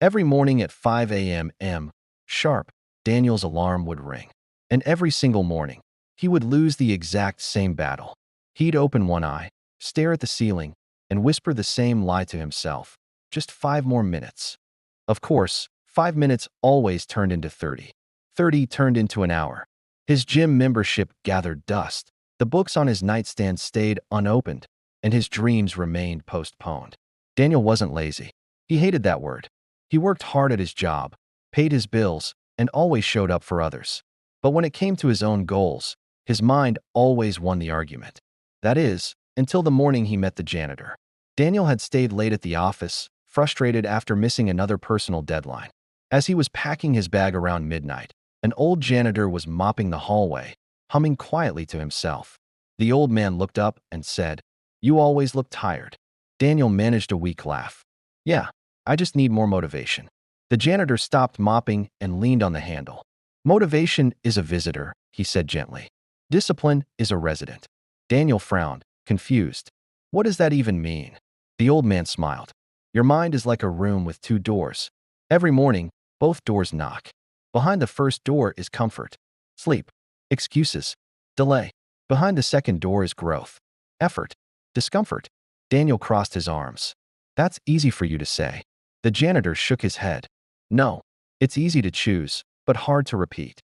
Every morning at 5 a.m. sharp, Daniel's alarm would ring. And every single morning, he would lose the exact same battle. He'd open one eye, stare at the ceiling, and whisper the same lie to himself. Just 5 more minutes. Of course, 5 minutes always turned into 30. 30 turned into an hour. His gym membership gathered dust. The books on his nightstand stayed unopened, and his dreams remained postponed. Daniel wasn't lazy. He hated that word. He worked hard at his job, paid his bills, and always showed up for others. But when it came to his own goals, his mind always won the argument. That is, until the morning he met the janitor. Daniel had stayed late at the office, frustrated after missing another personal deadline. As he was packing his bag around midnight, an old janitor was mopping the hallway, humming quietly to himself. The old man looked up and said, "You always look tired." Daniel managed a weak laugh. "Yeah, I just need more motivation." The janitor stopped mopping and leaned on the handle. "Motivation is a visitor," he said gently. "Discipline is a resident." Daniel frowned, confused. "What does that even mean?" The old man smiled. "Your mind is like a room with two doors. Every morning, both doors knock. Behind the first door is comfort, sleep, excuses, delay. Behind the second door is growth, effort, discomfort." Daniel crossed his arms. "That's easy for you to say." The janitor shook his head. "No, it's easy to choose, but hard to repeat."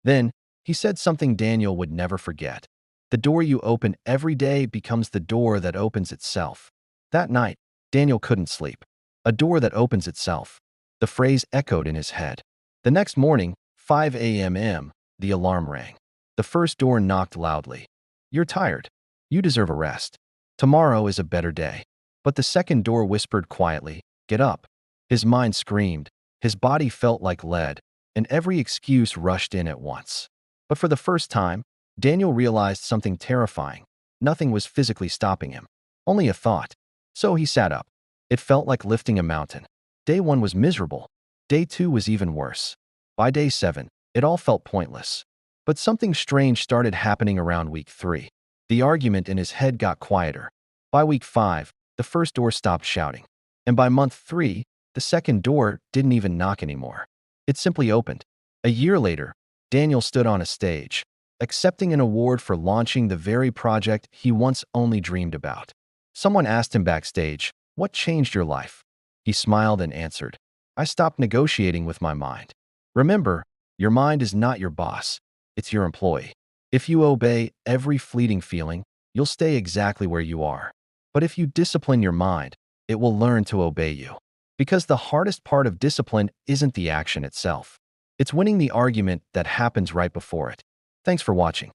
Then, he said something Daniel would never forget. "The door you open every day becomes the door that opens itself." That night, Daniel couldn't sleep. A door that opens itself. The phrase echoed in his head. The next morning, 5 a.m., the alarm rang. The first door knocked loudly. "You're tired. You deserve a rest. Tomorrow is a better day." But the second door whispered quietly, "Get up." His mind screamed. His body felt like lead, and every excuse rushed in at once. But for the first time, Daniel realized something terrifying. Nothing was physically stopping him. Only a thought. So he sat up. It felt like lifting a mountain. Day 1 was miserable. Day 2 was even worse. By day 7, it all felt pointless. But something strange started happening around week 3. The argument in his head got quieter. By week 5, the first door stopped shouting. And by month 3, the second door didn't even knock anymore. It simply opened. A year later, Daniel stood on a stage, accepting an award for launching the very project he once only dreamed about. Someone asked him backstage, "What changed your life?" He smiled and answered, "I stopped negotiating with my mind." Remember, your mind is not your boss. It's your employee. If you obey every fleeting feeling, you'll stay exactly where you are. But if you discipline your mind, it will learn to obey you. Because the hardest part of discipline isn't the action itself. It's winning the argument that happens right before it. Thanks for watching.